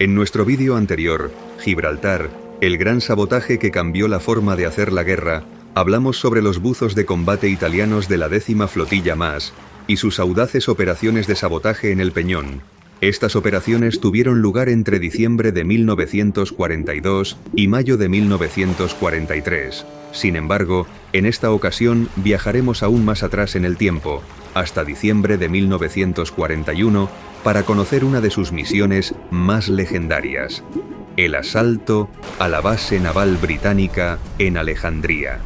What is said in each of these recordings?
En nuestro vídeo anterior, Gibraltar, el gran sabotaje que cambió la forma de hacer la guerra, hablamos sobre los buzos de combate italianos de la 10ª Flotilla MAS y sus audaces operaciones de sabotaje en el Peñón. Estas operaciones tuvieron lugar entre diciembre de 1942 y mayo de 1943. Sin embargo, en esta ocasión viajaremos aún más atrás en el tiempo, hasta diciembre de 1941, para conocer una de sus misiones más legendarias: el asalto a la base naval británica en Alejandría.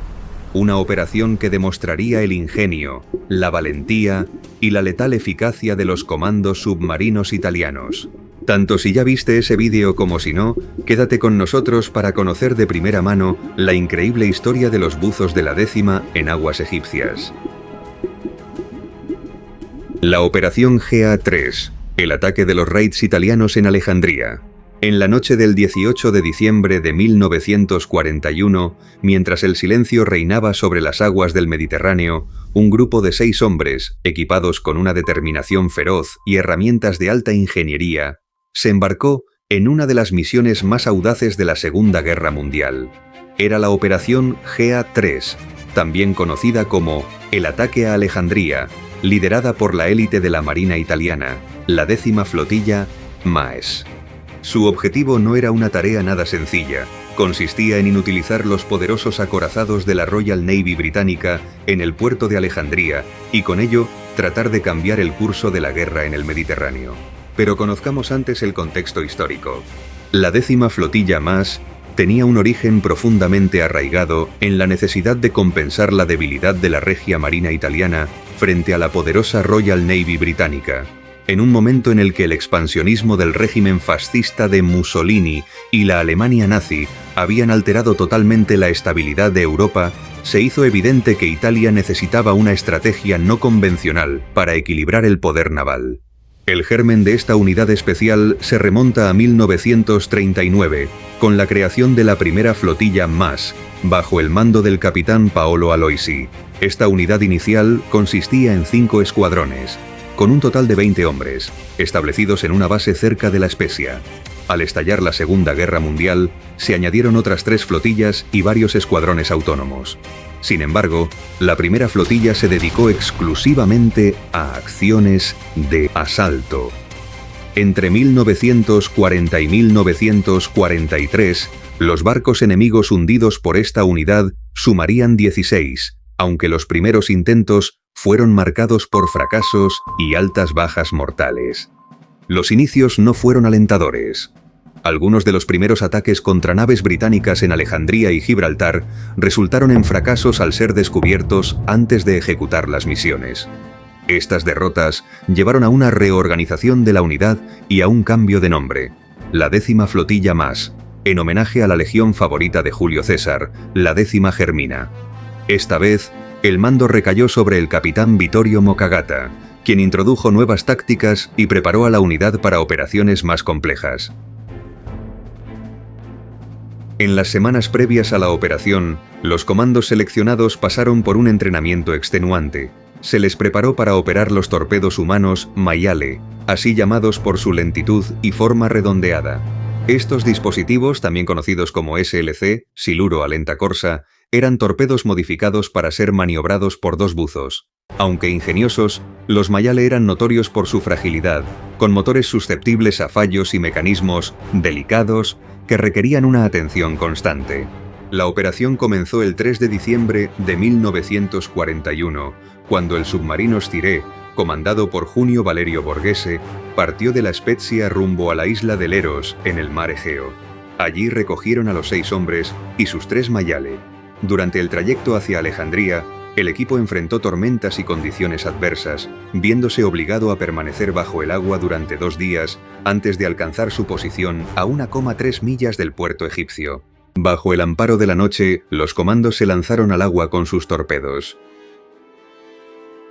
Una operación que demostraría el ingenio, la valentía y la letal eficacia de los comandos submarinos italianos. Tanto si ya viste ese vídeo como si no, quédate con nosotros para conocer de primera mano la increíble historia de los buzos de la 10ª en aguas egipcias. La Operación GA3, el ataque de los raids italianos en Alejandría. En la noche del 18 de diciembre de 1941, mientras el silencio reinaba sobre las aguas del Mediterráneo, un grupo de 6 hombres, equipados con una determinación feroz y herramientas de alta ingeniería, se embarcó en una de las misiones más audaces de la Segunda Guerra Mundial. Era la Operación GA3, también conocida como el ataque a Alejandría, liderada por la élite de la Marina italiana, la 10ª Flotilla MAS. Su objetivo no era una tarea nada sencilla. Consistía en inutilizar los poderosos acorazados de la Royal Navy británica en el puerto de Alejandría y con ello tratar de cambiar el curso de la guerra en el Mediterráneo. Pero conozcamos antes el contexto histórico. La 10ª Flotilla MAS tenía un origen profundamente arraigado en la necesidad de compensar la debilidad de la Regia Marina italiana frente a la poderosa Royal Navy británica. En un momento en el que el expansionismo del régimen fascista de Mussolini y la Alemania nazi habían alterado totalmente la estabilidad de Europa, se hizo evidente que Italia necesitaba una estrategia no convencional para equilibrar el poder naval. El germen de esta unidad especial se remonta a 1939, con la creación de la primera flotilla MAS, bajo el mando del capitán Paolo Aloisi. Esta unidad inicial consistía en 5 escuadrones, con un total de 20 hombres, establecidos en una base cerca de La Spezia. Al estallar la Segunda Guerra Mundial, se añadieron otras 3 flotillas y varios escuadrones autónomos. Sin embargo, la primera flotilla se dedicó exclusivamente a acciones de asalto. Entre 1940 y 1943, los barcos enemigos hundidos por esta unidad sumarían 16, aunque los primeros intentos fueron marcados por fracasos y altas bajas mortales. Los inicios no fueron alentadores. Algunos de los primeros ataques contra naves británicas en Alejandría y Gibraltar resultaron en fracasos al ser descubiertos antes de ejecutar las misiones. Estas derrotas llevaron a una reorganización de la unidad y a un cambio de nombre: la 10ª Flotilla MAS, en homenaje a la legión favorita de Julio César, la 10ª Germina. Esta vez, el mando recayó sobre el capitán Vittorio Mokagata, quien introdujo nuevas tácticas y preparó a la unidad para operaciones más complejas. En las semanas previas a la operación, los comandos seleccionados pasaron por un entrenamiento extenuante. Se les preparó para operar los torpedos humanos Maiale, así llamados por su lentitud y forma redondeada. Estos dispositivos, también conocidos como SLC, Siluro Alenta Corsa, eran torpedos modificados para ser maniobrados por 2 buzos. Aunque ingeniosos, los Maiale eran notorios por su fragilidad, con motores susceptibles a fallos y mecanismos delicados que requerían una atención constante. La operación comenzó el 3 de diciembre de 1941, cuando el submarino Styré, comandado por Junio Valerio Borghese, partió de La Spezia rumbo a la isla de Leros, en el mar Egeo. Allí recogieron a los 6 hombres y sus 3 Maiale. Durante el trayecto hacia Alejandría, el equipo enfrentó tormentas y condiciones adversas, viéndose obligado a permanecer bajo el agua durante 2 días antes de alcanzar su posición a 1,3 millas del puerto egipcio. Bajo el amparo de la noche, los comandos se lanzaron al agua con sus torpedos.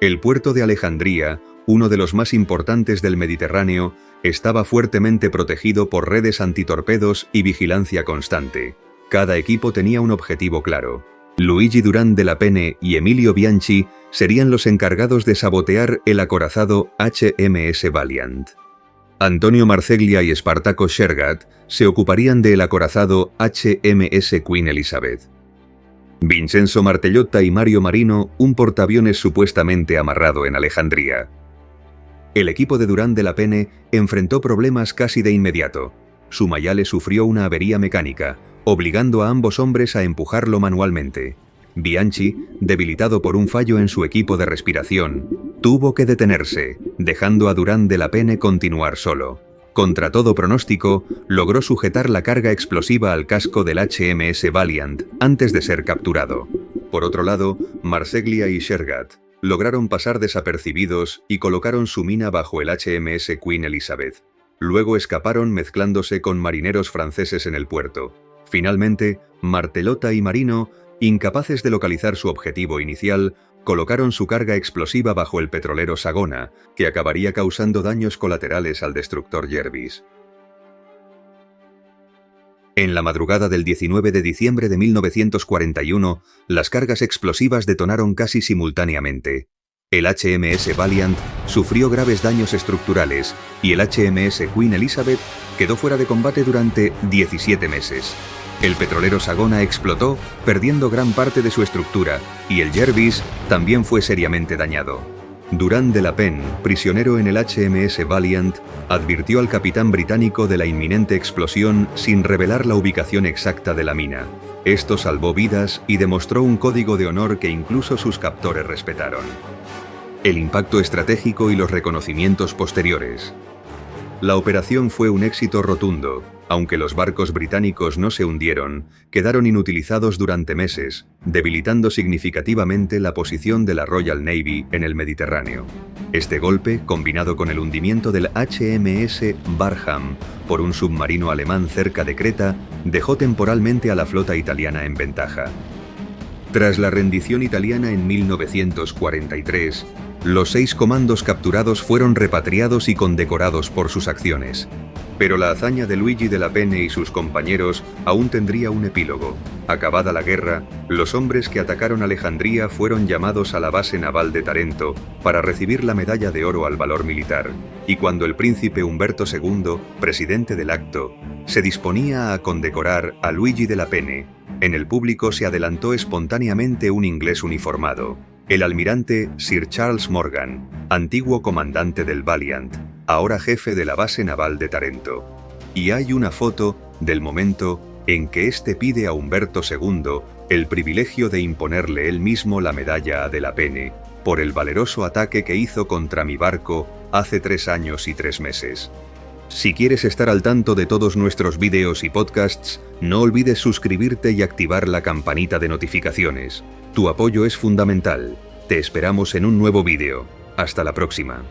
El puerto de Alejandría, uno de los más importantes del Mediterráneo, estaba fuertemente protegido por redes antitorpedos y vigilancia constante. Cada equipo tenía un objetivo claro: Luigi Durán de la Penne y Emilio Bianchi serían los encargados de sabotear el acorazado HMS Valiant. Antonio Marseglia y Espartaco Shergat se ocuparían del acorazado HMS Queen Elizabeth. Vincenzo Martellotta y Mario Marino un portaaviones supuestamente amarrado en Alejandría. El equipo de Durán de la Penne enfrentó problemas casi de inmediato. Su mayale sufrió una avería mecánica, obligando a ambos hombres a empujarlo manualmente. Bianchi, debilitado por un fallo en su equipo de respiración, tuvo que detenerse, dejando a Durán de la Penne continuar solo. Contra todo pronóstico, logró sujetar la carga explosiva al casco del HMS Valiant antes de ser capturado. Por otro lado, Marseglia y Shergat lograron pasar desapercibidos y colocaron su mina bajo el HMS Queen Elizabeth. Luego escaparon mezclándose con marineros franceses en el puerto. Finalmente, Martellotta y Marino, incapaces de localizar su objetivo inicial, colocaron su carga explosiva bajo el petrolero Sagona, que acabaría causando daños colaterales al destructor Jervis. En la madrugada del 19 de diciembre de 1941, las cargas explosivas detonaron casi simultáneamente. El HMS Valiant sufrió graves daños estructurales y el HMS Queen Elizabeth quedó fuera de combate durante 17 meses. El petrolero Sagona explotó, perdiendo gran parte de su estructura, y el Jervis también fue seriamente dañado. Durán de la Penne, prisionero en el HMS Valiant, advirtió al capitán británico de la inminente explosión sin revelar la ubicación exacta de la mina. Esto salvó vidas y demostró un código de honor que incluso sus captores respetaron. El impacto estratégico y los reconocimientos posteriores. La operación fue un éxito rotundo. Aunque los barcos británicos no se hundieron, quedaron inutilizados durante meses, debilitando significativamente la posición de la Royal Navy en el Mediterráneo. Este golpe, combinado con el hundimiento del HMS Barham por un submarino alemán cerca de Creta, dejó temporalmente a la flota italiana en ventaja. Tras la rendición italiana en 1943, los 6 comandos capturados fueron repatriados y condecorados por sus acciones. Pero la hazaña de Luigi de la Penne y sus compañeros aún tendría un epílogo. Acabada la guerra, los hombres que atacaron Alejandría fueron llamados a la base naval de Tarento para recibir la medalla de oro al valor militar, y cuando el príncipe Umberto II, presidente del acto, se disponía a condecorar a Luigi de la Penne, en el público se adelantó espontáneamente un inglés uniformado, el almirante Sir Charles Morgan, antiguo comandante del Valiant, ahora jefe de la base naval de Tarento. Y hay una foto del momento en que este pide a Humberto II el privilegio de imponerle él mismo la medalla a de la Penne por el valeroso ataque que hizo contra mi barco hace 3 años y 3 meses. Si quieres estar al tanto de todos nuestros vídeos y podcasts, no olvides suscribirte y activar la campanita de notificaciones. Tu apoyo es fundamental. Te esperamos en un nuevo vídeo. Hasta la próxima.